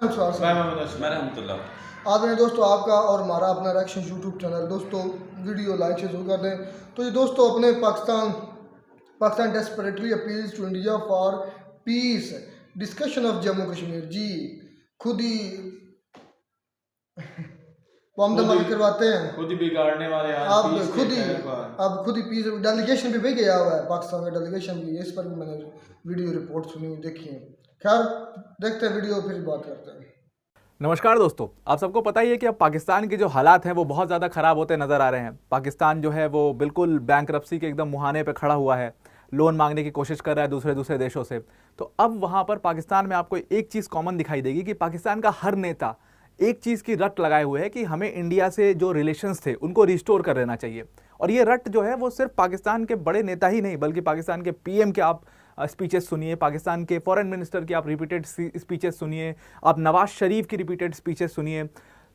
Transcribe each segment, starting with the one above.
आज में दोस्तों आपका और हमारा अपना रिएक्शन यूट्यूब चैनल। दोस्तों वीडियो लाइक से शुरू कर दें। तो ये दोस्तों अपने Pakistan desperately appeals to India for peace discussion of Jammu Kashmir. जी खुद ही बम धमाके करवाते हैं, खुद ही बिगाड़ने वाले। अब खुद ही पीस डेलीगेशन भी गया हुआ है, पाकिस्तान का डेलीगेशन भी। इस पर भी मैंने वीडियो रिपोर्ट सुनी हुई, देखी है। खैर देखते हैं वीडियो, फिर बात करते हैं। नमस्कार दोस्तों, आप सबको पता ही है कि अब पाकिस्तान के जो हालात हैं वो बहुत ज़्यादा ख़राब होते नज़र आ रहे हैं। पाकिस्तान जो है वो बिल्कुल बैंकरप्सी के एकदम मुहाने पे खड़ा हुआ है, लोन मांगने की कोशिश कर रहा है दूसरे देशों से। तो अब वहाँ पर पाकिस्तान में आपको एक चीज़ कॉमन दिखाई देगी कि पाकिस्तान का हर नेता एक चीज़ की रट लगाए हुए है कि हमें इंडिया से जो रिलेशंस थे उनको रिस्टोर कर लेना चाहिए। और ये रट जो है वो सिर्फ पाकिस्तान के बड़े नेता ही नहीं बल्कि पाकिस्तान के पीएम के आप स्पीचेस सुनिए, पाकिस्तान के फॉरेन मिनिस्टर की आप रिपीटेड स्पीचेस सुनिए, आप नवाज शरीफ की रिपीटेड स्पीचेस सुनिए।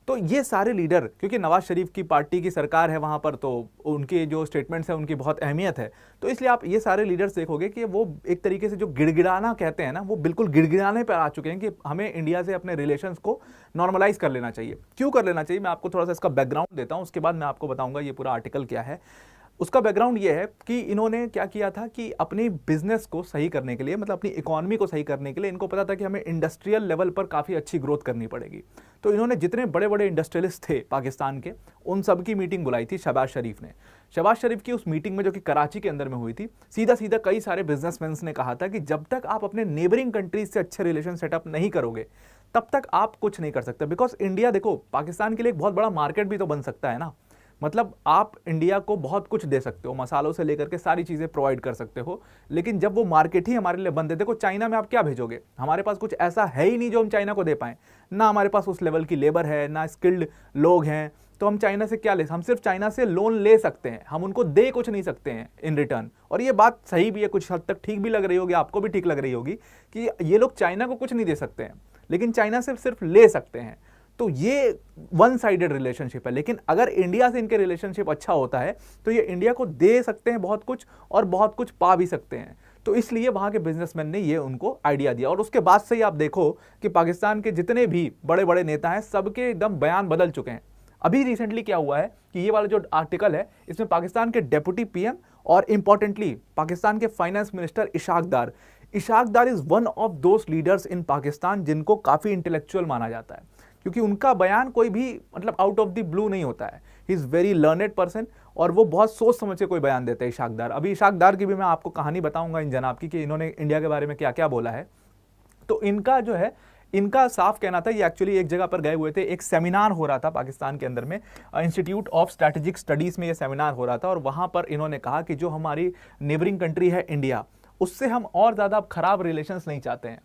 तो ये सारे लीडर, क्योंकि नवाज शरीफ की पार्टी की सरकार है वहाँ पर, तो उनके जो स्टेटमेंट्स हैं उनकी बहुत अहमियत है। तो इसलिए आप ये सारे लीडर्स देखोगे कि वो एक तरीके से जो गिड़गिड़ाना कहते हैं ना, वो बिल्कुल गिड़गिड़ाने पर आ चुके हैं कि हमें इंडिया से अपने रिलेशंस को नॉर्मलाइज कर लेना चाहिए। क्यों कर लेना चाहिए, मैं आपको थोड़ा सा इसका बैकग्राउंड देता हूँ, उसके बाद मैं आपको बताऊँगा ये पूरा आर्टिकल क्या है। उसका बैकग्राउंड ये है कि इन्होंने क्या किया था कि अपनी बिजनेस को सही करने के लिए, मतलब अपनी इकोनॉमी को सही करने के लिए, इनको पता था कि हमें इंडस्ट्रियल लेवल पर काफ़ी अच्छी ग्रोथ करनी पड़ेगी। तो इन्होंने जितने बड़े बड़े इंडस्ट्रियलिस्ट थे पाकिस्तान के, उन सब की मीटिंग बुलाई थी शहबाज शरीफ ने। शहबाज शरीफ की उस मीटिंग में, जो कि कराची के अंदर में हुई थी, सीधा सीधा कई सारे बिजनेसमैन ने कहा था कि जब तक आप अपने नेबरिंग कंट्रीज से अच्छे रिलेशन सेटअप नहीं करोगे तब तक आप कुछ नहीं कर सकते। बिकॉज इंडिया, देखो, पाकिस्तान के लिए एक बहुत बड़ा मार्केट भी तो बन सकता है ना। मतलब आप इंडिया को बहुत कुछ दे सकते हो, मसालों से लेकर के सारी चीज़ें प्रोवाइड कर सकते हो, लेकिन जब वो मार्केट ही हमारे लिए बंद है, देखो चाइना में आप क्या भेजोगे? हमारे पास कुछ ऐसा है ही नहीं जो हम चाइना को दे पाएं। ना हमारे पास उस लेवल की लेबर है, ना स्किल्ड लोग हैं, तो हम चाइना से क्या ले? हम सिर्फ चाइना से लोन ले सकते हैं, हम उनको दे कुछ नहीं सकते हैं इन रिटर्न। और ये बात सही भी है, कुछ हद तक ठीक भी लग रही होगी, आपको भी ठीक लग रही होगी कि ये लोग चाइना को कुछ नहीं दे सकते हैं, लेकिन चाइना से सिर्फ ले सकते हैं। तो ये वन साइडेड रिलेशनशिप है। लेकिन अगर इंडिया से इनके रिलेशनशिप अच्छा होता है तो ये इंडिया को दे सकते हैं बहुत कुछ, और बहुत कुछ पा भी सकते हैं। तो इसलिए वहाँ के बिजनेसमैन ने ये उनको आइडिया दिया। और उसके बाद से ही आप देखो कि पाकिस्तान के जितने भी बड़े बड़े नेता हैं, सबके एकदम बयान बदल चुके हैं। अभी रिसेंटली क्या हुआ है कि ये वाला जो आर्टिकल है, इसमें पाकिस्तान के डेप्यूटी पीएम और इंपॉर्टेंटली पाकिस्तान के finance minister Ishaq Dar is one of those leaders in Pakistan जिनको काफ़ी इंटेलेक्चुअल माना जाता है, क्योंकि उनका बयान कोई भी मतलब आउट ऑफ द ब्लू नहीं होता है। He is very learned person, और वो बहुत सोच समझ के कोई बयान देते हैं इशाक डार। अभी इशाक डार की भी मैं आपको कहानी बताऊंगा इन जनाब की कि इन्होंने इंडिया के बारे में क्या क्या बोला है। तो इनका जो है, इनका साफ कहना था, ये एक्चुअली एक जगह पर गए हुए थे, एक सेमिनार हो रहा था पाकिस्तान के अंदर में, इंस्टीट्यूट ऑफ स्ट्रैटेजिक स्टडीज़ में ये सेमिनार हो रहा था। और वहाँ पर इन्होंने कहा कि जो हमारी नेबरिंग कंट्री है इंडिया, उससे हम और ज़्यादा खराब रिलेशंस नहीं चाहते हैं।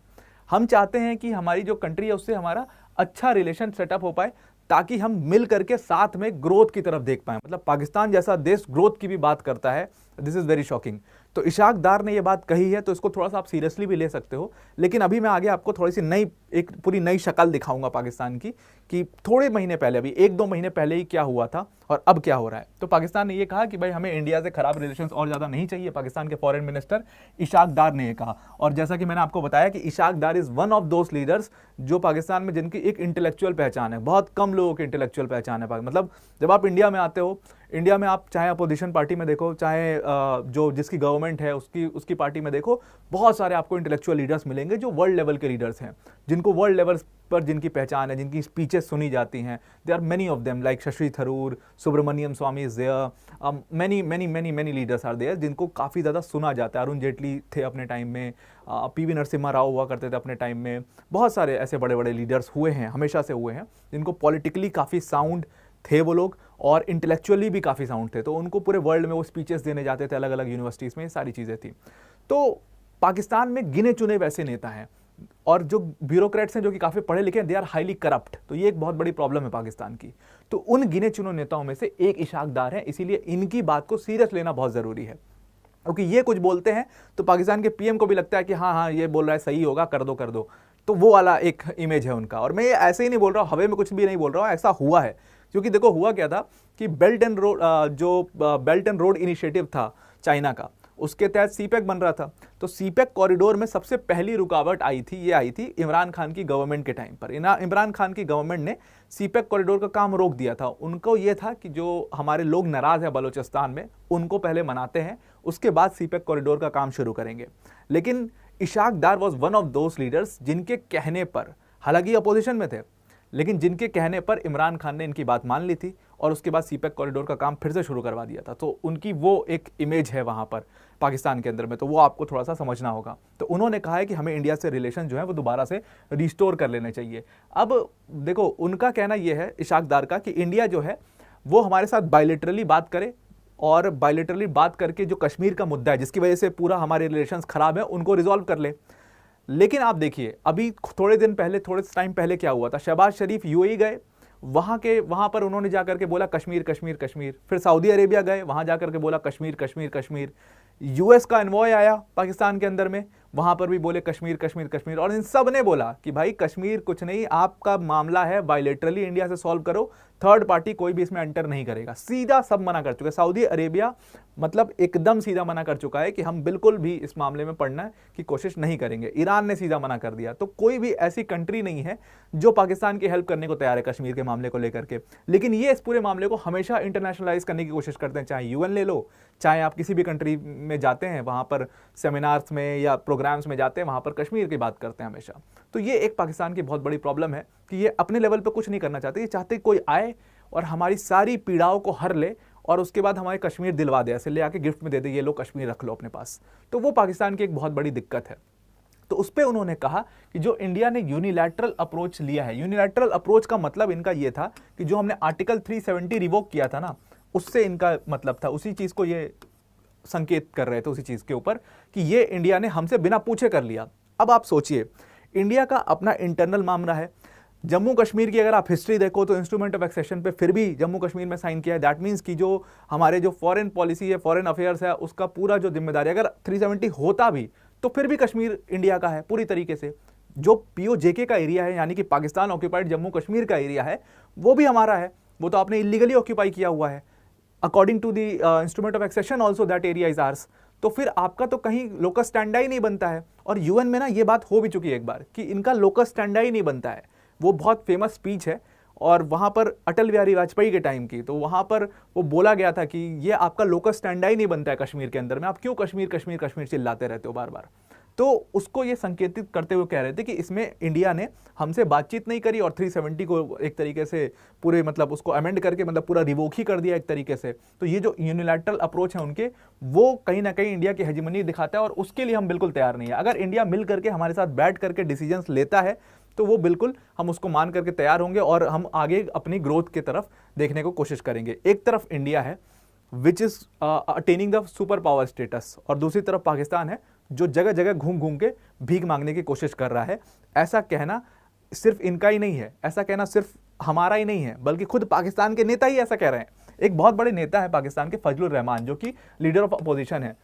हम चाहते हैं कि हमारी जो कंट्री है उससे हमारा अच्छा रिलेशन सेटअप हो पाए, ताकि हम मिल करके साथ में ग्रोथ की तरफ देख पाएं। मतलब पाकिस्तान जैसा देश ग्रोथ की भी बात करता है। This is very shocking. तो इशाक डार ने ये बात कही है, तो इसको थोड़ा सा आप सीरियसली भी ले सकते हो। लेकिन अभी मैं आगे आपको थोड़ी सी एक पूरी नई शक्ल दिखाऊंगा पाकिस्तान की, कि थोड़े महीने पहले, अभी 1-2 महीने पहले ही क्या हुआ था और अब क्या हो रहा है। तो पाकिस्तान ने ये कहा कि भाई हमें इंडिया से खराब रिलेशंस और ज़्यादा नहीं चाहिए। पाकिस्तान के फॉरेन मिनिस्टर इशाक डार ने ये कहा। और जैसा कि मैंने आपको बताया कि Ishaq Dar is one of those leaders जो पाकिस्तान में, जिनकी एक इंटेलेक्चुअल पहचान है। बहुत कम लोगों की इंटेलेक्चुअल पहचान है। मतलब जब आप इंडिया में आते हो, इंडिया में आप चाहे अपोजिशन पार्टी में देखो, चाहे जो जिसकी गवर्नमेंट है उसकी पार्टी में देखो, बहुत सारे आपको इंटेलेक्चुअल लीडर्स मिलेंगे जो वर्ल्ड लेवल के लीडर्स हैं, जिनको वर्ल्ड लेवल पर जिनकी पहचान है, जिनकी स्पीचेस सुनी जाती हैं। They are many of them, like Shashi Tharoor, Subramanian Swamy is there, many many many many leaders are there जिनको काफ़ी ज़्यादा सुना जाता है। अरुण जेटली थे अपने टाइम में, पीवी नरसिम्हा राव हुआ करते थे अपने टाइम में। बहुत सारे ऐसे बड़े बड़े लीडर्स हुए हैं, हमेशा से हुए हैं, जिनको पॉलिटिकली काफ़ी साउंड थे वो लोग, और इंटेलेक्चुअली भी काफ़ी साउंड थे। तो उनको पूरे वर्ल्ड में वो स्पीचेस देने जाते थे अलग अलग यूनिवर्सिटीज़ में, ये सारी चीज़ें थी। तो पाकिस्तान में गिने चुने वैसे नेता हैं, और जो ब्यूरोक्रेट्स हैं जो कि काफ़ी पढ़े लिखे हैं, दे आर हाईली करप्ट। तो ये एक बहुत बड़ी प्रॉब्लम है पाकिस्तान की। तो उन गिने चुने नेताओं में से एक इशाक डार है, इसीलिए इनकी बात को सीरियस लेना बहुत ज़रूरी है। क्योंकि ये कुछ बोलते हैं तो पाकिस्तान के पीएम को भी लगता है कि हाँ ये बोल रहा है सही होगा, कर दो। तो वो वाला एक इमेज है उनका। और मैं ये ऐसे ही नहीं बोल रहा हूँ, हवे में कुछ भी नहीं बोल रहा हूँ, ऐसा हुआ है। क्योंकि देखो हुआ क्या था कि बेल्ट एंड रोड इनिशिएटिव था चाइना का, उसके तहत सीपेक बन रहा था। तो सीपेक कॉरिडोर में सबसे पहली रुकावट आई थी इमरान खान की गवर्नमेंट के टाइम पर। इमरान खान की गवर्नमेंट ने सीपेक कॉरिडोर का काम रोक दिया था। उनको ये था कि जो हमारे लोग नाराज है बलूचिस्तान में, उनको पहले मनाते हैं, उसके बाद सीपेक कॉरिडोर का काम शुरू करेंगे। लेकिन Ishaq Dar was one of those leaders जिनके कहने पर, हालांकि अपोजिशन में थे, लेकिन जिनके कहने पर इमरान खान ने इनकी बात मान ली थी और उसके बाद सीपेक कॉरिडोर का काम फिर से शुरू करवा दिया था। तो उनकी वो एक इमेज है वहाँ पर पाकिस्तान के अंदर में, तो वो आपको थोड़ा सा समझना होगा। तो उन्होंने कहा है कि हमें इंडिया से रिलेशन जो है वो दोबारा से रिस्टोर कर लेने चाहिए। अब देखो, उनका कहना ये है इशाक डार का कि इंडिया जो है वो हमारे साथ बायलैटरली बात करे, और बायलैटरली बात करके जो कश्मीर का मुद्दा है जिसकी वजह से पूरा हमारे रिलेशंस खराब है, उनको रिजॉल्व कर ले। लेकिन आप देखिए, अभी थोड़े टाइम पहले क्या हुआ था, शहबाज शरीफ यूएई गए, वहां पर उन्होंने जाकर के बोला कश्मीर कश्मीर कश्मीर। फिर सऊदी अरेबिया गए, वहां जाकर के बोला कश्मीर कश्मीर कश्मीर। यूएस का एनवॉय आया पाकिस्तान के अंदर में, वहां पर भी बोले कश्मीर कश्मीर कश्मीर। और इन सब ने बोला कि भाई कश्मीर कुछ नहीं, आपका मामला है बायलैटरली इंडिया से सॉल्व करो, थर्ड पार्टी कोई भी इसमें एंटर नहीं करेगा। सीधा सब मना कर चुके। सऊदी अरेबिया मतलब एकदम सीधा मना कर चुका है कि हम बिल्कुल भी इस मामले में पड़ना की कोशिश नहीं करेंगे। ईरान ने सीधा मना कर दिया। तो कोई भी ऐसी कंट्री नहीं है जो पाकिस्तान की हेल्प करने को तैयार है कश्मीर के मामले को लेकर के। लेकिन ये इस पूरे मामले को हमेशा इंटरनेशनलाइज करने की कोशिश करते हैं, चाहे यूएन ले लो, चाहे आप किसी भी कंट्री में जाते हैं, वहां पर सेमिनार्स में या प्रोग्राम्स में जाते हैं, वहां पर कश्मीर की बात करते हैं हमेशा। तो ये एक पाकिस्तान की बहुत बड़ी प्रॉब्लम है कि ये अपने लेवल पे कुछ नहीं करना चाहते। ये चाहते कोई आए और हमारी सारी पीड़ाओं को हर ले और उसके बाद हमारे कश्मीर दिलवा दे, ऐसे ले आके गिफ्ट में दे दे, ये लो कश्मीर रख लो अपने पास। तो वो पाकिस्तान की एक बहुत बड़ी दिक्कत है। तो उस पर उन्होंने कहा कि जो इंडिया ने यूनिलैटरल अप्रोच लिया है, यूनिलैटरल अप्रोच का मतलब इनका ये था कि जो हमने आर्टिकल 370 रिवोक किया था ना, उससे इनका मतलब था, उसी चीज को ये संकेत कर रहे थे, उसी चीज के ऊपर कि ये इंडिया ने हमसे बिना पूछे कर लिया। अब आप सोचिए, इंडिया का अपना इंटरनल मामला है। जम्मू कश्मीर की अगर आप हिस्ट्री देखो तो इंस्ट्रूमेंट ऑफ एक्सेशन पे फिर भी जम्मू कश्मीर में साइन किया है। दैट मीन्स कि जो हमारे जो फॉरेन पॉलिसी है, फॉरेन अफेयर्स है, उसका पूरा जो जिम्मेदारी, अगर 370 होता भी तो फिर भी कश्मीर इंडिया का है पूरी तरीके से। जो पीओजेके का एरिया है, यानी कि पाकिस्तान ऑक्यूपाइड जम्मू कश्मीर का एरिया है, वो भी हमारा है। वो तो आपने इलीगली ऑक्यूपाई किया हुआ है। According to the instrument of accession also that area is ours. तो फिर आपका तो कहीं लोकस स्टैंडा ही नहीं बनता है। और यूएन में ना ये बात हो भी चुकी है एक बार कि इनका लोकस स्टैंडा ही नहीं बनता है। वो बहुत फेमस स्पीच है और वहां पर अटल बिहारी वाजपेयी के टाइम की, तो वहां पर वो बोला गया था कि ये आपका लोकस स्टैंडा ही नहीं बनता है कश्मीर के अंदर में, आप क्यों कश्मीर कश्मीर कश्मीर चिल्लाते रहते हो बार बार। तो उसको ये संकेतित करते हुए कह रहे थे कि इसमें इंडिया ने हमसे बातचीत नहीं करी और 370 को एक तरीके से पूरे मतलब उसको अमेंड करके मतलब पूरा रिवोक ही कर दिया एक तरीके से। तो ये जो यूनिलैटरल अप्रोच है उनके, वो कहीं ना कहीं इंडिया की हेजेमनी दिखाता है और उसके लिए हम बिल्कुल तैयार नहीं है। अगर इंडिया मिल करके हमारे साथ बैठ करके डिसीजंस लेता है तो वो बिल्कुल हम उसको मान करके तैयार होंगे और हम आगे अपनी ग्रोथ की तरफ देखने को कोशिश करेंगे। एक तरफ इंडिया है which is attaining the super power status, और दूसरी तरफ पाकिस्तान है जो जगह जगह घूम घूम के भीख मांगने की कोशिश कर रहा है। ऐसा कहना सिर्फ इनका ही नहीं है, ऐसा कहना सिर्फ हमारा ही नहीं है, बल्कि खुद पाकिस्तान के नेता ही ऐसा कह रहे हैं। एक बहुत बड़े नेता है पाकिस्तान के, फजलुर रहमान, जो कि लीडर ऑफ अपोजिशन है।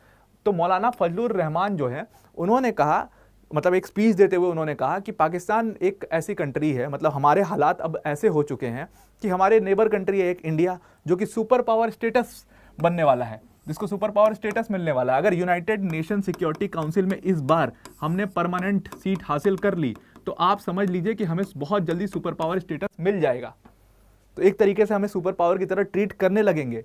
तो मौलाना फजलुर रहमान जो है, उन्होंने कहा, मतलब एक स्पीच देते हुए उन्होंने कहा कि पाकिस्तान एक ऐसी कंट्री है, मतलब हमारे हालात अब ऐसे हो चुके हैं कि हमारे नेबर कंट्री है एक इंडिया, जो कि सुपर पावर स्टेटस बनने वाला है, जिसको सुपर पावर स्टेटस मिलने वाला है। अगर यूनाइटेड नेशन सिक्योरिटी काउंसिल में इस बार हमने परमानेंट सीट हासिल कर ली तो आप समझ लीजिए कि हमें बहुत जल्दी सुपर पावर स्टेटस मिल जाएगा। तो एक तरीके से हमें सुपर पावर की तरह ट्रीट करने लगेंगे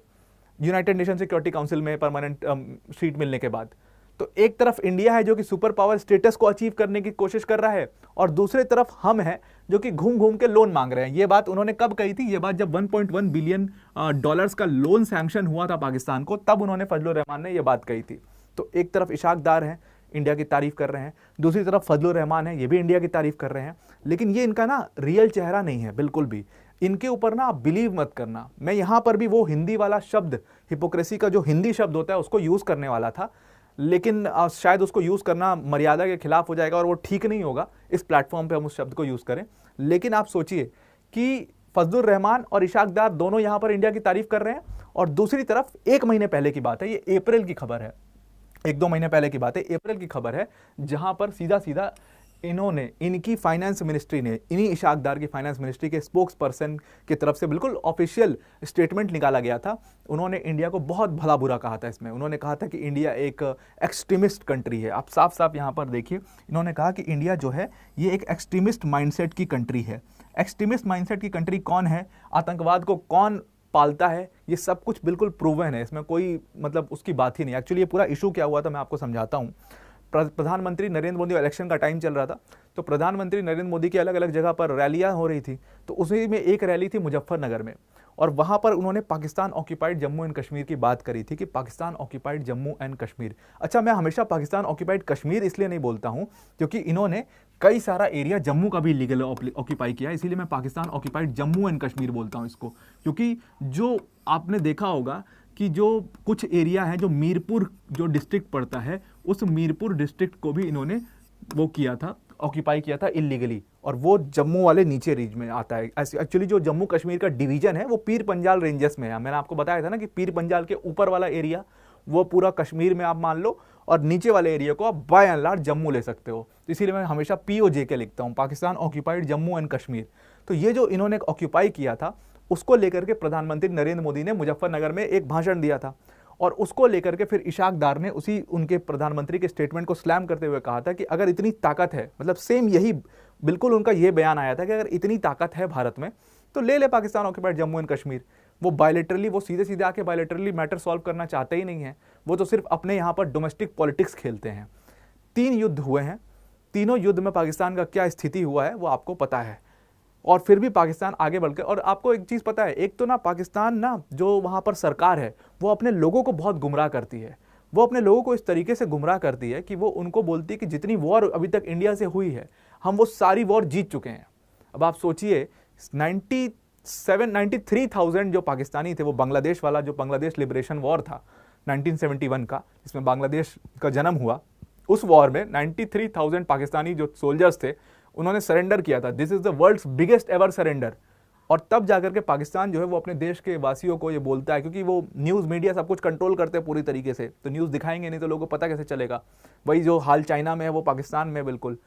यूनाइटेड नेशन सिक्योरिटी काउंसिल में परमानेंट सीट मिलने के बाद। तो एक तरफ इंडिया है जो कि सुपर पावर स्टेटस को अचीव करने की कोशिश कर रहा है, और दूसरी तरफ हम हैं जो कि घूम घूम के लोन मांग रहे हैं। ये बात उन्होंने कब कही थी? ये बात जब 1.1 बिलियन डॉलर्स का लोन सैंक्शन हुआ था पाकिस्तान को, तब उन्होंने फजलुर रहमान ने ये बात कही थी। तो एक तरफ इशाक डार हैं, इंडिया की तारीफ कर रहे हैं, दूसरी तरफ फजलुर रहमान है, ये भी इंडिया की तारीफ कर रहे हैं। लेकिन ये इनका ना रियल चेहरा नहीं है बिल्कुल भी। इनके ऊपर ना आप बिलीव मत करना। मैं यहाँ पर भी वो हिंदी वाला शब्द, हिपोक्रेसी का जो हिंदी शब्द होता है, उसको यूज करने वाला था, लेकिन शायद उसको यूज करना मर्यादा के खिलाफ हो जाएगा और वो ठीक नहीं होगा इस प्लेटफॉर्म पे हम उस शब्द को यूज करें। लेकिन आप सोचिए कि फजलुर रहमान और इशाक डार दोनों यहां पर इंडिया की तारीफ कर रहे हैं, और दूसरी तरफ 1 महीने पहले की बात है, ये अप्रैल की खबर है, 1-2 महीने पहले की बात है, अप्रैल की खबर है, जहां पर सीधा सीधा इन्होंने, इनकी फाइनेंस मिनिस्ट्री ने, इन्हीं इशाक डार की फाइनेंस मिनिस्ट्री के स्पोक्स पर्सन की तरफ से बिल्कुल ऑफिशियल स्टेटमेंट निकाला गया था। उन्होंने इंडिया को बहुत भला बुरा कहा था। इसमें उन्होंने कहा था कि इंडिया एक एक्सट्रीमिस्ट कंट्री है। आप साफ साफ यहाँ पर देखिए, इन्होंने कहा कि इंडिया जो है ये एक एक्सट्रीमिस्ट माइंडसेट की कंट्री है। एक्सट्रीमिस्ट माइंडसेट की कंट्री कौन है, आतंकवाद को कौन पालता है, ये सब कुछ बिल्कुल प्रूवन है। इसमें कोई मतलब उसकी बात ही नहीं। एक्चुअली ये पूरा इशू क्या हुआ था मैं आपको समझाता हूँ। प्रधानमंत्री नरेंद्र मोदी, इलेक्शन का टाइम चल रहा था, तो प्रधानमंत्री नरेंद्र मोदी की अलग अलग जगह पर रैलियां हो रही थी। तो उसी में एक रैली थी मुजफ्फरनगर में, और वहां पर उन्होंने पाकिस्तान ऑक्यूपाइड जम्मू एंड कश्मीर की बात करी थी कि पाकिस्तान ऑक्यूपाइड जम्मू एंड कश्मीर। अच्छा, मैं हमेशा पाकिस्तान ऑक्यूपाइड कश्मीर इसलिए नहीं बोलता हूं क्योंकि इन्होंने कई सारा एरिया जम्मू का भी लीगल ऑक्यूपाई किया, इसीलिए मैं पाकिस्तान ऑक्यूपाइड जम्मू एंड कश्मीर बोलता हूं इसको। क्योंकि जो आपने देखा होगा कि जो कुछ एरिया है, जो मीरपुर जो डिस्ट्रिक्ट पड़ता है, उस मीरपुर डिस्ट्रिक्ट को भी इन्होंने वो किया था, ऑक्यूपाई किया था इलीगली, और वो जम्मू वाले नीचे रीज में आता है। एक्चुअली जो जम्मू कश्मीर का डिवीजन है वो पीर पंजाल रेंजेस में है। मैंने आपको बताया था ना कि पीर पंजाल के ऊपर वाला एरिया वो पूरा कश्मीर में आप मान लो, और नीचे वाले एरिया को आप बाय एंड लार्ज जम्मू ले सकते हो। तो इसीलिए मैं हमेशा POJ लिखता हूँ, पाकिस्तान ऑक्यूपाइड जम्मू एंड कश्मीर। तो ये जो इन्होंने ऑक्यूपाई किया था, उसको लेकर के प्रधानमंत्री नरेंद्र मोदी ने मुजफ्फरनगर में एक भाषण दिया था, और उसको लेकर के फिर इशाक डार ने उसी उनके प्रधानमंत्री के स्टेटमेंट को स्लैम करते हुए कहा था कि अगर इतनी ताकत है, मतलब सेम यही बिल्कुल उनका ये बयान आया था कि अगर इतनी ताकत है भारत में तो ले ले पाकिस्तान ऑक्यूपाइड जम्मू एंड कश्मीर। वो बायलेटरली, वो सीधे सीधे आके बायलेटरली मैटर सॉल्व करना चाहते ही नहीं है, वो तो सिर्फ अपने यहाँ पर डोमेस्टिक पॉलिटिक्स खेलते हैं। 3 युद्ध हुए हैं, तीनों युद्ध में पाकिस्तान का क्या स्थिति हुआ है वो आपको पता है, और फिर भी पाकिस्तान आगे बढ़ के। और आपको एक चीज़ पता है, एक तो ना पाकिस्तान ना जो वहाँ पर सरकार है वो अपने लोगों को बहुत गुमराह करती है। वो अपने लोगों को इस तरीके से गुमराह करती है कि वो उनको बोलती है कि जितनी वॉर अभी तक इंडिया से हुई है हम वो सारी वॉर जीत चुके हैं। अब आप सोचिए 93,000 जो पाकिस्तानी थे, वो बांग्लादेश वाला जो बांग्लादेश लिबरेशन वॉर था 1971 का, जिसमें बांग्लादेश का जन्म हुआ, उस वॉर में 93,000 पाकिस्तानी जो सोल्जर्स थे उन्होंने सरेंडर किया था। This is the world's biggest ever surrender. और तब जाकर के पाकिस्तान जो है वो अपने देश के वासियों को ये बोलता है, क्योंकि वो न्यूज़ मीडिया सब कुछ कंट्रोल करते हैं पूरी तरीके से, तो न्यूज़ दिखाएंगे नहीं तो लोगों को पता कैसे चलेगा। वही जो हाल चाइना में है वो पाकिस्तान में बिल्कुल।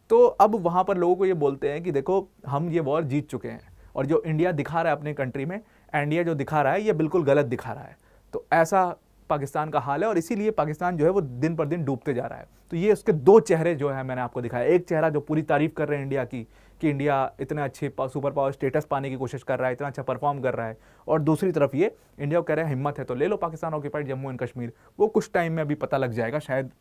तो अब वहाँ पर लोगों को ये बोलते हैं कि देखो हम ये वॉर जीत चुके हैं, और जो इंडिया दिखा रहा है अपने कंट्री में, इंडिया जो दिखा रहा है ये बिल्कुल गलत दिखा रहा है। तो ऐसा पाकिस्तान का हाल है, और इसीलिए पाकिस्तान जो है वो दिन पर दिन डूबते जा रहा है। तो ये उसके 2 चेहरे जो है मैंने आपको दिखाया। एक चेहरा जो पूरी तारीफ कर रहे हैं इंडिया की, कि इंडिया इतने अच्छे सुपर पावर स्टेटस पाने की कोशिश कर रहा है, इतना अच्छा परफॉर्म कर रहा है, और दूसरी तरफ ये इंडिया को कह रहा है हिम्मत है तो ले लो पाकिस्तान ऑक्यूपाइड जम्मू एंड कश्मीर। वो कुछ टाइम में अभी पता लग जाएगा, शायद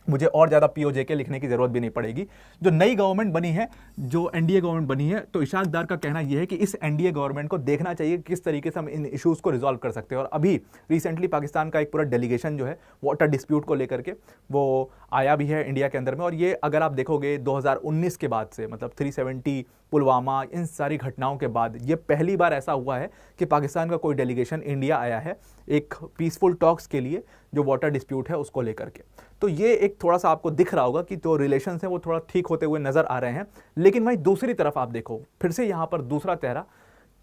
मुझे और ज़्यादा POJ लिखने की ज़रूरत भी नहीं पड़ेगी। जो नई गवर्नमेंट बनी है, जो NDA गवर्नमेंट बनी है, तो इशाक डार का कहना यह है कि इस NDA गवर्नमेंट को देखना चाहिए किस तरीके से हम इन इश्यूज़ को रिजॉल्व कर सकते हैं। और अभी रिसेंटली पाकिस्तान का एक पूरा डेलीगेशन जो है वाटर डिस्प्यूट को लेकर के वो आया भी है इंडिया के अंदर में। और ये अगर आप देखोगे 2019 के बाद से, मतलब 370 पुलवामा, इन सारी घटनाओं के बाद ये पहली बार ऐसा हुआ है कि पाकिस्तान का कोई डेलीगेशन इंडिया आया है एक पीसफुल टॉक्स के लिए, जो वाटर डिस्प्यूट है उसको लेकर के। तो ये एक थोड़ा सा आपको दिख रहा होगा कि जो रिलेशंस हैं वो थोड़ा ठीक होते हुए नजर आ रहे हैं। लेकिन भाई दूसरी तरफ आप देखो, फिर से यहाँ पर दूसरा चेहरा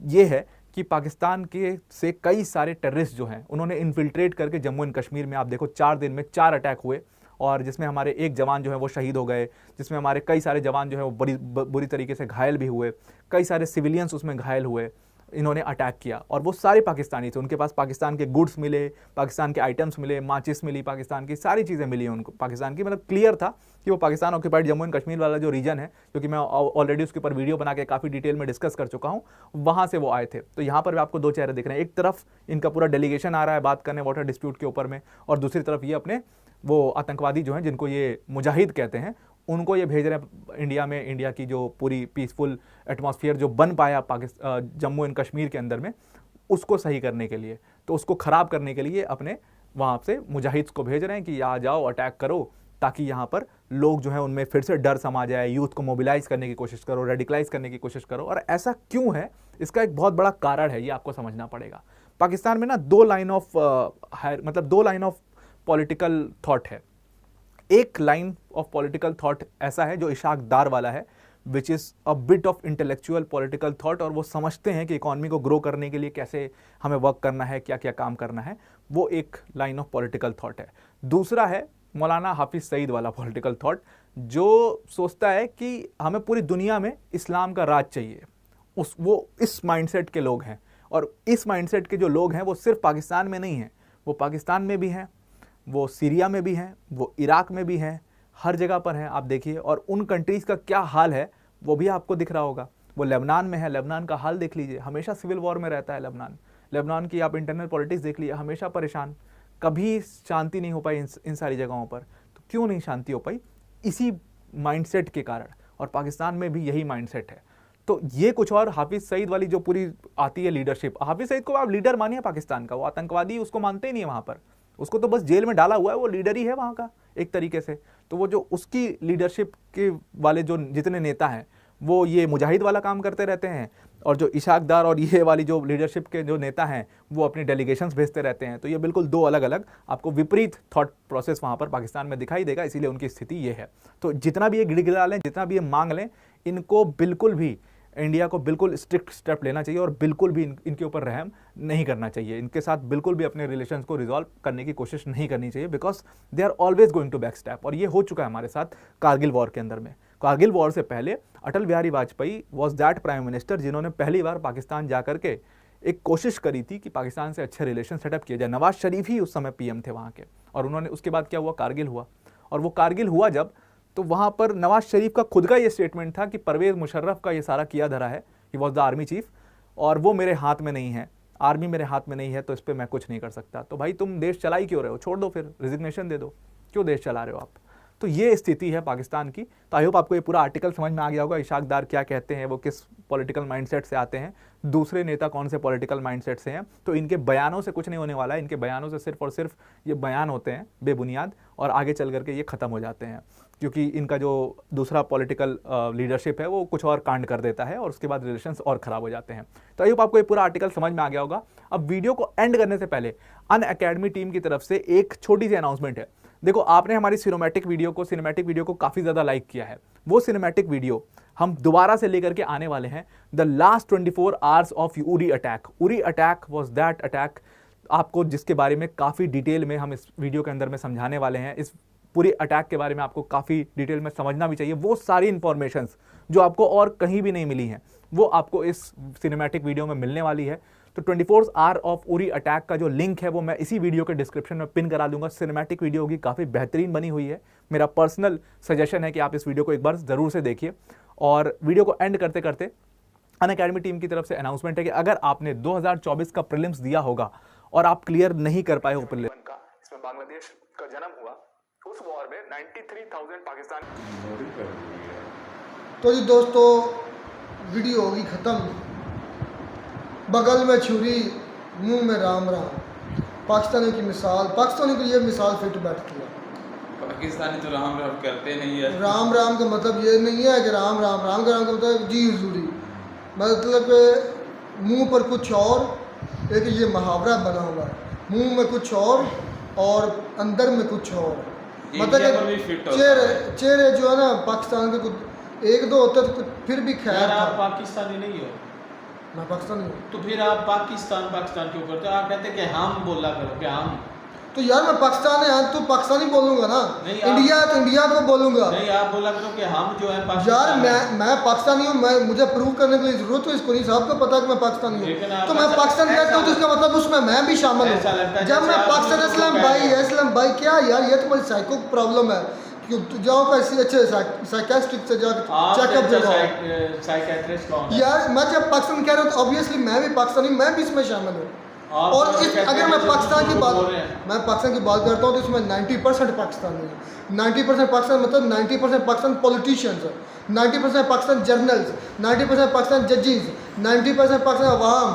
ये है कि पाकिस्तान के से कई सारे टेररिस्ट जो हैं उन्होंने इन्फिल्ट्रेट करके जम्मू एंड कश्मीर में, आप देखो 4 दिन में 4 अटैक हुए, और जिसमें हमारे एक जवान जो है वो शहीद हो गए, जिसमें हमारे कई सारे जवान जो है वो बुरी तरीके से घायल भी हुए, कई सारे सिविलियंस उसमें घायल हुए। इन्होंने अटैक किया, और वो सारे पाकिस्तानी थे। उनके पास पाकिस्तान के गुड्स मिले, पाकिस्तान के आइटम्स मिले, माचिस मिली, पाकिस्तान की सारी चीज़ें मिली उनको पाकिस्तान की। मतलब क्लियर था कि वो पाकिस्तान ऑक्यूपाइड जम्मू एंड कश्मीर वाला जो रीजन है, क्योंकि मैं ऑलरेडी उसके ऊपर वीडियो बना के काफ़ी डिटेल में डिस्कस कर चुका हूँ, वहाँ से वो आए थे। तो यहाँ पर भी आपको 2 चेहरे दिख रहे हैं। एक तरफ इनका पूरा डेलीगेशन आ रहा है बात करने वाटर डिस्प्यूट के ऊपर में, और दूसरी तरफ ये अपने वो आतंकवादी जो हैं, जिनको ये मुजाहिद कहते हैं, उनको ये भेज रहे हैं इंडिया में। इंडिया की जो पूरी पीसफुल एटमॉस्फेयर जो बन पाया पाकिस्तान जम्मू एंड कश्मीर के अंदर में, उसको सही करने के लिए, तो उसको ख़राब करने के लिए अपने वहाँ से मुजाहिद्स को भेज रहे हैं कि आ जाओ अटैक करो, ताकि यहाँ पर लोग जो है उनमें फिर से डर समा जाए, यूथ को मोबिलाइज करने की कोशिश करो, रेडिकलाइज करने की कोशिश करो। और ऐसा क्यों है, इसका एक बहुत बड़ा कारण है, ये आपको समझना पड़ेगा। पाकिस्तान में ना 2 लाइन ऑफ पॉलिटिकल थॉट है। एक लाइन ऑफ पॉलिटिकल थॉट ऐसा है जो इशाक डार वाला है, which is a bit of intellectual political thought, और वो समझते हैं कि इकॉनमी को ग्रो करने के लिए कैसे हमें वर्क करना है, क्या क्या काम करना है, वो एक लाइन ऑफ पॉलिटिकल थॉट है। दूसरा है मौलाना हाफिज़ सईद वाला पॉलिटिकल थॉट, जो सोचता है कि हमें पूरी दुनिया में इस्लाम का राज चाहिए, वो इस माइंडसेट के लोग हैं। और इस माइंडसेट के जो लोग हैं वो सिर्फ पाकिस्तान में नहीं हैं, वो पाकिस्तान में भी हैं, वो सीरिया में भी हैं, वो इराक में भी हैं, हर जगह पर हैं आप देखिए। और उन कंट्रीज़ का क्या हाल है वो भी आपको दिख रहा होगा। वो लेबनान में है, लेबनान का हाल देख लीजिए, हमेशा सिविल वॉर में रहता है लेबनान की आप इंटरनल पॉलिटिक्स देख लीजिए, हमेशा परेशान, कभी शांति नहीं हो पाई इन सारी जगहों पर। तो क्यों नहीं शांति हो पाई? इसी माइंडसेट के कारण। और पाकिस्तान में भी यही माइंडसेट है। तो ये कुछ और हाफिज़ सईद वाली जो पूरी आती है लीडरशिप, हाफिज़ सईद को आप लीडर मानिए पाकिस्तान का, वो आतंकवादी उसको मानते ही नहीं है वहाँ पर, उसको तो बस जेल में डाला हुआ है, वो लीडर ही है वहाँ का एक तरीके से। तो वो जो उसकी लीडरशिप के वाले जो जितने नेता हैं वो ये मुजाहिद वाला काम करते रहते हैं, और जो इशाक डार और ये वाली जो लीडरशिप के जो नेता हैं वो अपनी डेलीगेशंस भेजते रहते हैं। तो ये बिल्कुल दो अलग अलग आपको विपरीत थॉट प्रोसेस वहाँ पर पाकिस्तान में दिखाई देगा, इसीलिए उनकी स्थिति ये है। तो जितना भी ये गिड़गिड़ा लें, जितना भी ये मांग लें, इनको बिल्कुल भी इंडिया को बिल्कुल स्ट्रिक्ट स्टेप लेना चाहिए और बिल्कुल भी इनके ऊपर रहम नहीं करना चाहिए, इनके साथ बिल्कुल भी अपने रिलेशंस को रिजॉल्व करने की कोशिश नहीं करनी चाहिए, because they are always going to back step. और ये हो चुका है हमारे साथ कारगिल वॉर के अंदर में। कारगिल वॉर से पहले Atal Bihari Vajpayee was that prime minister जिन्होंने पहली बार पाकिस्तान जा करके एक कोशिश करी थी कि पाकिस्तान से अच्छे रिलेशन सेटअप किए जाए। नवाज शरीफ ही उस समय पीएम थे वहाँ के, और उन्होंने उसके बाद क्या हुआ, कारगिल हुआ। और वो कारगिल हुआ जब, तो वहाँ पर नवाज शरीफ का खुद का ये स्टेटमेंट था कि परवेज़ मुशर्रफ का ये सारा किया धरा है, he was the army chief, और वो मेरे हाथ में नहीं है, आर्मी मेरे हाथ में नहीं है, तो इस पर मैं कुछ नहीं कर सकता। तो भाई तुम देश चला ही क्यों रहे हो? छोड़ दो, फिर रिजिग्नेशन दे दो, क्यों देश चला रहे हो आप? तो ये स्थिति है पाकिस्तान की। तो आई होप आपको ये पूरा आर्टिकल समझ में आ गया होगा, इशाक डार क्या कहते हैं, वो किस पॉलिटिकल माइंडसेट से आते हैं, दूसरे नेता कौन से पॉलिटिकल माइंडसेट से हैं। तो इनके बयानों से कुछ नहीं होने वाला है, इनके बयानों से सिर्फ और सिर्फ ये बयान होते हैं बेबुनियाद, और आगे चल करके ये ख़त्म हो जाते हैं, क्योंकि इनका जो दूसरा पॉलिटिकल लीडरशिप है वो कुछ और कांड कर देता है, और उसके बाद रिलेशंस और ख़राब हो जाते हैं। तो आई होप आपको ये पूरा आर्टिकल समझ में आ गया होगा। अब वीडियो को एंड करने से पहले अनअकैडमी टीम की तरफ से एक छोटी सी अनाउंसमेंट है। देखो, आपने हमारी सिनेमैटिक वीडियो को काफ़ी ज़्यादा लाइक किया है। वो सिनेमैटिक वीडियो हम दोबारा से लेकर के आने वाले हैं, the last 24 hours of Uri attack. Uri attack was that attack आपको जिसके बारे में काफ़ी डिटेल में हम इस वीडियो के अंदर में समझाने वाले हैं। इस पूरी अटैक के बारे में आपको काफ़ी डिटेल में समझना भी चाहिए। वो सारी इंफॉर्मेशंस जो आपको और कहीं भी नहीं मिली हैं, वो आपको इस सिनेमैटिक वीडियो में मिलने वाली है। तो 24 आवर ऑफ उरी अटैक का जो लिंक है वो मैं इसी वीडियो के डिस्क्रिप्शन में पिन करा दूंगा। सिनेमैटिक वीडियो होगी, काफ़ी बेहतरीन बनी हुई है। मेरा पर्सनल सजेशन है कि आप इस वीडियो को एक बार ज़रूर से देखिए। और वीडियो को एंड करते करते अनअकैडमी टीम की तरफ से अनाउंसमेंट है कि अगर आपने 2024 का प्रीलिम्स दिया होगा और आप क्लियर नहीं कर पाए हो प्रीलिम्स का, इसमें बांग्लादेश का जन्म हुआ, उस वॉर में 93,000 पाकिस्तान। तो जी दोस्तों, वीडियो होगी ख़त्म। बगल में छुरी, मुंह में राम राम। पाकिस्तानी की मिसाल, पाकिस्तानी को ये मिसाल फिट बैठती है। पाकिस्तानी तो राम राम करते नहीं है। राम राम का मतलब ये नहीं है कि राम राम, राम का मतलब जी हुजूरी, मतलब मुंह पर कुछ और, एक ये मुहावरा बना हुआ है, मुंह में कुछ और अंदर में कुछ और। मतलब चेहरे जो है ना पाकिस्तान के कुछ एक दो होते तो फिर भी खैर। आप पाकिस्तानी नहीं हो? मैं पाकिस्तानी हूँ। तो फिर आप पाकिस्तान क्यों करते हो? आप कहते हैं कि हम बोला करो कि हम। तो यार मैं पाकिस्तान है तो पाकिस्तानी बोलूंगा ना, इंडिया तो इंडिया को बोलूंगा। नहीं, आप बोला करो कि हम जो है यार मैं पाकिस्तानी हूँ, मैं मुझे प्रूव करने के लिए जरूरत है इसको नहीं, साहब को पता है कि मैं पाकिस्तानी हूँ। तो मैं पाकिस्तान कहता हूँ तो इसका मतलब उसमें मैं भी शामिल हूँ। जब मैं पाकिस्तान असलम भाई क्या यार, ये तो बड़ी साइको प्रॉब्लम है। जाओ कैसे अच्छे साइकियाट्रिस्ट से जाकर चेकअप करवाओ। यार मैं जब पाकिस्तान कह रहा हूँ तो ऑब्वियसली मैं भी पाकिस्तानी, मैं भी इसमें शामिल हूँ। और इस अगर मैं पाकिस्तान की बात करता हूँ तो इसमें 90% पाकिस्तानी है। 90% पाकिस्तान मतलब 90% पाकिस्तान पॉलिटिशियंस है, 90% पाकिस्तान जर्नल्स, 90% पाकिस्तान जजेस, 90% पाकिस्तान अवाम।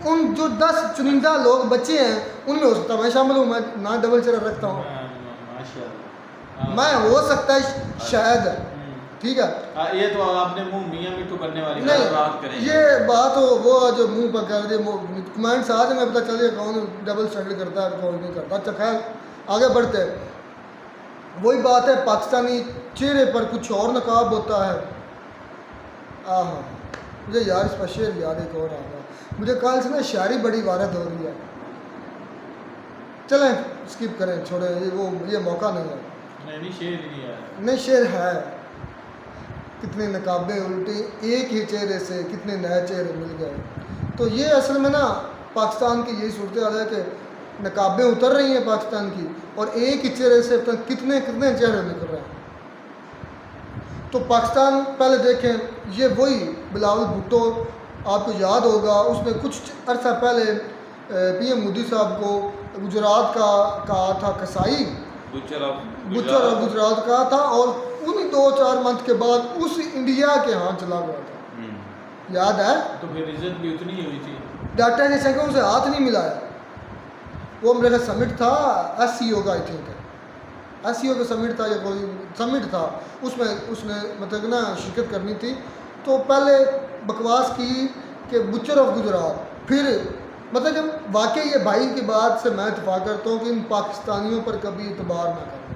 उन जो 10 चुनिंदा लोग बच्चे हैं उनमें हो सकता है मैं शामिल हूँ। मैं ना डबल चेहरा रखता हूँ, मैं हो सकता है शायद, ठीक है। ये तो आपने मुंह मियां मिट्टू करने वाली बात करें। ये बात हो वो जो मुंह पर कर दे, कमेंट्स आ जाए, मैं पता चल जाए कौन डबल स्टैंडर्ड करता है कौन नहीं करता। अच्छा खैर आगे बढ़ते हैं। वही बात है, पाकिस्तानी चेहरे पर कुछ और नकाब होता है। आह मुझे यार इस पर शेर याद एक और आ गया, मुझे कल से ना शायरी बड़ी वारद हो रही है। चलें स्किप करें, छोड़ें, ये मौका नहीं है। नहीं शेर ही नहीं आया। नहीं शेर है, कितने नकाबे उल्टे एक ही चेहरे से कितने नए चेहरे मिल गए। तो ये असल में ना पाकिस्तान की यही सूरत हाल है कि नकाबें उतर रही हैं पाकिस्तान की और एक ही चेहरे से कितने कितने चेहरे निकल रहे हैं। तो पाकिस्तान पहले देखें, ये वही बिलावल भुट्टो आपको याद होगा, उसने कुछ अरसा पहले पीएम मोदी साहब को गुजरात का कहा था कसाई, बुचर ऑफ गुजरात का था, और उन्हीं 2-4 मंथ के बाद उस इंडिया के हाथ चला गया था, याद है? तो फिर इज्जत भी उतनी ही हुई थी। डाटा ने संख्या उसे हाथ नहीं मिलाया। वो मेरा समिट था SCO का, आई थिंक SCO का समिट था या कोई समिट था, उसमें उसने मतलब ना शिरकत करनी थी। तो पहले बकवास की कि बुचर ऑफ गुजरात, फिर मतलब जब वाकई ये भाई की बात से मैं इत्तेफाक करता हूँ कि इन पाकिस्तानियों पर कभी इतबार ना करना,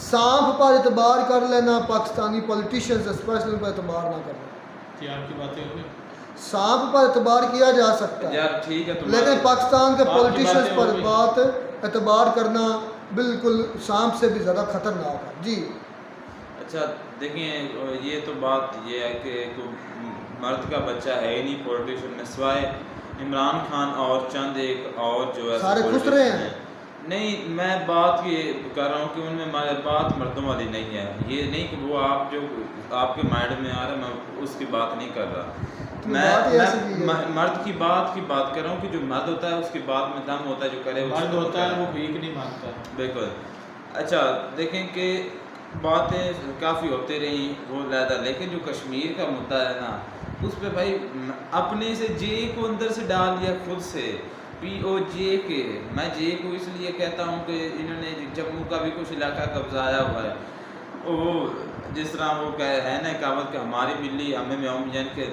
सांप पर इतबार कर लेना, पाकिस्तानी पॉलिटिशियंस स्पेशली पर इतबार ना करना। कि आपकी बातें होंगी, सांप पर इतबार किया जा सकता है यार ठीक है, लेकिन पाकिस्तान के आपकी पॉलिटिशियंस बातें पर होंगी। बात इतबार करना बिल्कुल सांप से भी ज़्यादा खतरनाक है जी। अच्छा देखिए, ये तो बात ये है कि कोई मर्द का बच्चा है ही नहीं पॉलिटिशियन में, सिवाय इमरान खान और चंद एक और जो है सारे खुश रहे हैं। नहीं, मैं बात ये कर रहा हूँ कि उनमें बात मर्दों वाली नहीं है। ये नहीं कि वो आप जो आपके माइंड में आ रहा है, मैं उसकी बात नहीं कर रहा। तो बात ये ऐसी भी है। मैं मर्द की बात कर रहा हूँ कि जो मर्द होता है उसकी बात में दम होता है, जो करे मर्द होता है वो भीख नहीं मांगता। बिल्कुल। अच्छा देखें कि बातें काफ़ी होती रही वो ज़्यादा, लेकिन जो कश्मीर का मुद्दा है ना, उस पर भाई अपने से जे को अंदर से डाल दिया खुद से, POJ के। मैं जे को इसलिए कहता हूँ कि इन्होंने जम्मू का भी कुछ इलाका कब्जाया हुआ है। वो जिस तरह वो है ना कहावत कि हमारी बिल्ली हमें म्याऊं जन के,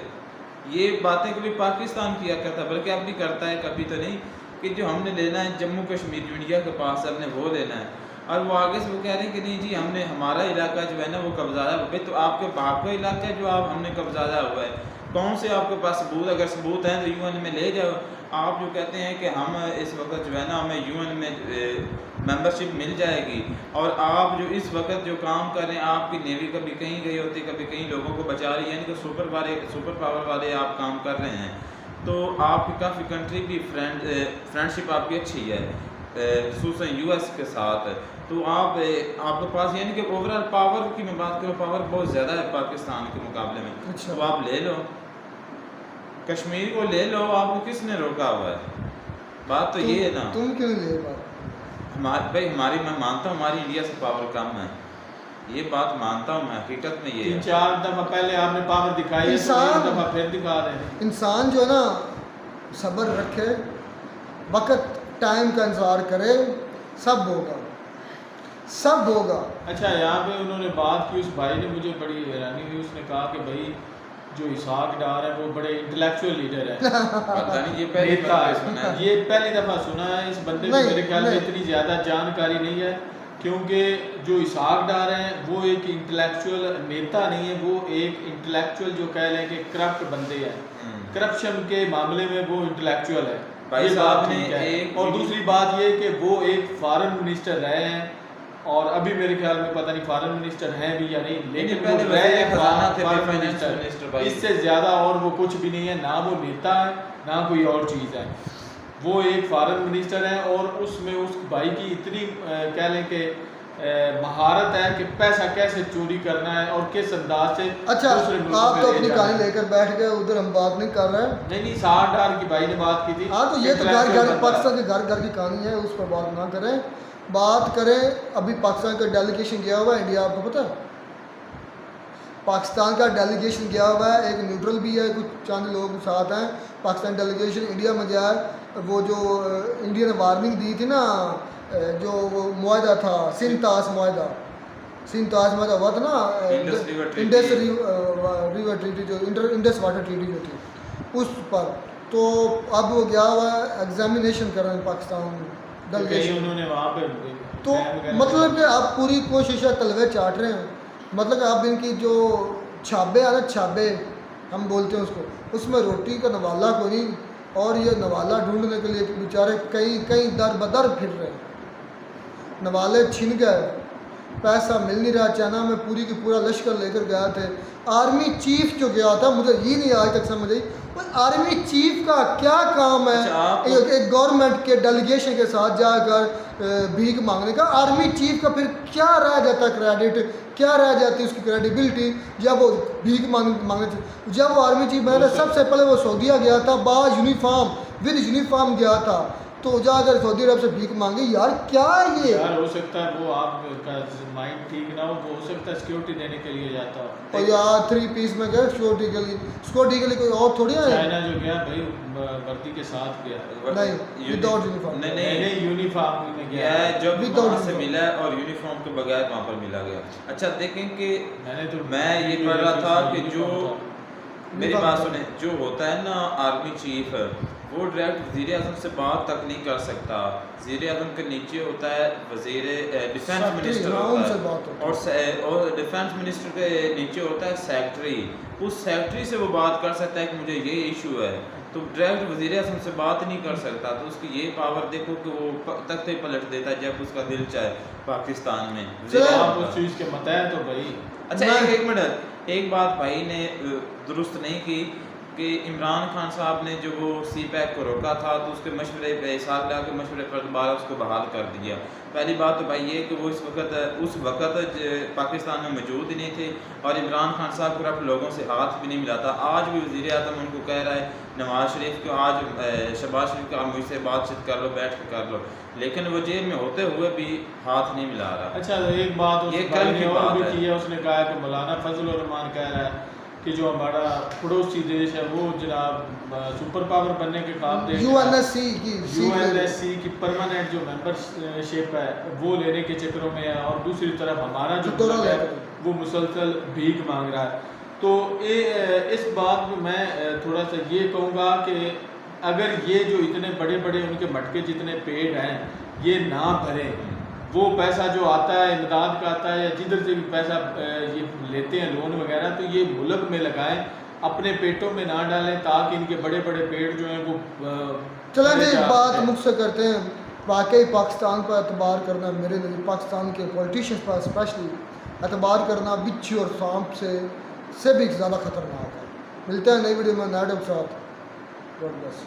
ये बातें कभी पाकिस्तान किया करता, बल्कि अब भी करता है, कभी तो नहीं कि जो हमने लेना है जम्मू कश्मीर जो इंडिया के पास है हमने वो लेना है। और वो आगे से वो कह रहे हैं कि नहीं जी हमने हमारा इलाका जो है ना वो कब्जाया हुआ है। तो आपके बाप का इलाका है जो आप हमने कब्जाया हुआ है, कौन से आपके पास सबूत? अगर सबूत हैं तो UN में ले जाओ। आप जो कहते हैं कि हम इस वक्त जो है ना हमें UN में मेंबरशिप मिल जाएगी, और आप जो इस वक्त जो काम कर रहे हैं, आपकी नेवी कभी कहीं गई होती, कभी कहीं लोगों को बचा रही है, यानी कि सुपर पावर वाले आप काम कर रहे हैं, तो आपकी काफ़ी कंट्री की फ्रेंडशिप आपकी अच्छी है खसूसन US के साथ। तो आपके पास यानी कि ओवरऑल पावर की मैं बात करूँ, पावर बहुत ज़्यादा है पाकिस्तान के मुकाबले में। अच्छा। तो आप ले लो, कश्मीर को ले लो, आपको किसने रोका हुआ है? बात तो ये है ना, तुम क्यों नहीं ले बात? हमारी मैं मानता हूँ हमारी इंडिया से पावर कम है, ये बात मानता हूँ मैं, हकीकत में ये है। 3-4 दफ़ा पहले आपने पावर दिखाई है, तो एक दफ़ा फिर दिखा रहे हैं। इंसान जो है ना सब्र रखे, वक्त टाइम का इंतज़ार करे, सब होगा, सब होगा। अच्छा, यहाँ पे उन्होंने बात की, उस भाई ने मुझे बड़ी हैरानी हुई, उसने कहा कि भाई जो इसाक डार है वो बड़े इंटेलेक्चुअल लीडर है, पता नहीं ये पहली नेता बार है। सुना है। ये पहली दफ़ा सुना है। इस बंदे को नहीं, मेरे ख्याल में नहीं। इतनी ज़्यादा जानकारी नहीं है, क्योंकि जो इसाक डार हैं वो एक इंटेलेक्चुअल नेता नहीं है, वो एक इंटेलेक्चुअल जो कह लें कि करप्ट बंदे हैं, करप्शन के मामले में वो इंटेलेक्चुअल है। भाई ये साहब बात ने ठीक है। एक और दूसरी बात ये कि वो एक फॉरेन मिनिस्टर रहे हैं, और अभी मेरे ख्याल में पता नहीं फॉरेन मिनिस्टर हैं भी या नहीं, लेकिन वो पहले रहे वज़ीर हैं खजाना थे, फॉरेन फाइनेंस मिनिस्टर। मिनिस्टर भाई। इससे ज़्यादा और वो कुछ भी नहीं है, ना वो नेता है ना कोई और चीज़ है, वो एक फॉरेन मिनिस्टर है। और उसमें उस भाई की इतनी कह लें कि महारत है कि पैसा कैसे चोरी करना है और किस अंदाज से अच्छा, दूसरे मुल्कों आप में तो ले अपनी जाना कहानी है। लेकर बैठ गए, उधर हम बात नहीं कर रहे हैं। नहीं 60 की भाई ने बात की थी। हाँ, तो ये तो घर इंटेलेक्चुअल घर बंदा पाकिस्तान के घर घर की कहानी है, उस पर बात ना करें। बात करें अभी पाकिस्तान का डेलीगेशन गया हुआ है इंडिया, आपको पता है? पाकिस्तान का डेलीगेशन गया हुआ है, एक न्यूट्रल भी है, कुछ चंद लोग साथ हैं। पाकिस्तान डेलीगेशन इंडिया में गया है। वो जो इंडिया ने वार्निंग दी थी ना, जो वो मुआहदा था सिंध-ताश मुआहदा हुआ था ना, Indus river treaty. Indus river treaty जो इंडस वाटर ट्रीटी जो थी उस पर, तो अब वो गया हुआ है एग्जामिनेशन कर रहे हैं पाकिस्तान कहीं डेलीगेशन। उन्होंने वहाँ पे तो मतलब कि आप पूरी कोशिश है, तलवे चाट रहे हैं, मतलब कि आप इनकी जो छाबे है ना, छाबे हम बोलते हैं उसको, उसमें रोटी का नवाला कोई नहीं, और ये नवाला ढूंढने के लिए बेचारे कई कई दर बदर फिर रहे हैं। नवाले छिन गए, पैसा मिल नहीं रहा। चाइना में पूरी की पूरा लश्कर लेकर गया थे। आर्मी चीफ जो गया था, मुझे ये नहीं आज तक समझ आई आर्मी चीफ का क्या काम है। अच्छा, एक गवर्नमेंट के डेलीगेशन के साथ जाकर भीख मांगने का आर्मी चीफ का फिर क्या रह जाता क्रेडिट, क्या रह जाती उसकी क्रेडिबिलिटी जब वो भीख मांगने। जब वो आर्मी चीफ बना था सबसे पहले वो सऊदीया गया था, बाज यूनिफॉर्म विद यूनिफॉर्म गया था, तो जाकर सऊदी अरब से भीख मांगी। यार क्या ये यार हो सकता है वो आपका माइंड ठीक ना हो, वो हो सकता है सिक्योरिटी देने के लिए जाता हो। और यार 3 पीस में गए सिक्योरिटी के लिए कोई और थोड़ी है। चाइना जो गया भाई वर्दी के साथ गया, नहीं विदाउट यूनिफॉर्म। नहीं यूनिफॉर्म में गया यह जब Without वहाँ से uniform। मिला और यूनिफॉर्म के बगैर वहाँ पर मिला गया। अच्छा देखें कि मैंने तो मैं ये पढ़ रहा था कि जो मेरी uniform बात था। सुने, जो होता है ना आर्मी चीफ वो डायरेक्ट वज़ीर आज़म से बात तक नहीं कर सकता। वज़ीर आज़म के नीचे होता है वज़ीर डिफेंस सेक्रेटरी, मिनिस्टर हाँ, उनसे बात होता होती है, और डिफेंस मिनिस्टर के नीचे होता है सेक्रेटरी। उस सेक्रेटरी से वो बात कर सकता है कि मुझे ये इशू है, तो डायरेक्ट वज़ीर आज़म से बात नहीं कर सकता। तो उसकी ये पावर देखो कि वो तख्ते पलट देता है जब उसका दिल चाहे पाकिस्तान में। चलो, आप उस चीज़ के बताया तो भाई। अच्छा एक मिनट, एक बात भाई ने दुरुस्त नहीं की कि इमरान खान साहब ने जो वो सी पैक को रोका था तो उसके मशवरे पे साथ ला के मशवरे पर दोबारा उसको बहाल कर दिया। पहली बात तो भाई ये कि वो उस वक़्त पाकिस्तान में मौजूद ही नहीं थे और इमरान खान साहब करप्ट लोगों से हाथ भी नहीं मिलाता। आज भी वज़ीर आज़म उनको कह रहा है नवाज शरीफ को, आज शहबाज शरीफ का मुझसे बातचीत कर लो, बैठ के कर लो, लेकिन वो जेल में होते हुए भी हाथ नहीं मिला रहा। अच्छा एक बात ये उस कल भाई की ने और बात भी है। की है, उसने कहा कि मौलाना फजल रहमान कह रहा है कि जो हमारा पड़ोसी देश है वो जनाब सुपर पावर बनने के ख्वाब देख रहा है। यूएनएससी की यूएनएससी की परमानेंट जो मेंबरशिप है वो लेने के चक्करों में है और दूसरी तरफ हमारा जो दौरा मुल्क है लेकर। वो मुसलसल भीख मांग रहा है। तो इस बात में मैं थोड़ा सा ये कहूँगा कि अगर ये जो इतने बड़े बड़े उनके मटके जितने पेड़ हैं ये ना भरें, वो पैसा जो आता है इमदाद का आता है या जिधर से भी पैसा ये लेते हैं लोन वगैरह, तो ये मुल्क में लगाएं, अपने पेटों में ना डालें, ताकि इनके बड़े बड़े पेड़ जो हैं वो चलें जी, जा बात सकें। मुझसे करते हैं। वाकई पाकिस्तान पर एतबार करना, मेरे नज़र पाकिस्तान के पॉलिटिशियंस पर स्पेशली एतबार करना बिच्छू और सांप से भी ज़्यादा ख़तरनाक है। मिलते हैं नई वीडियो में नए के साथ। God bless.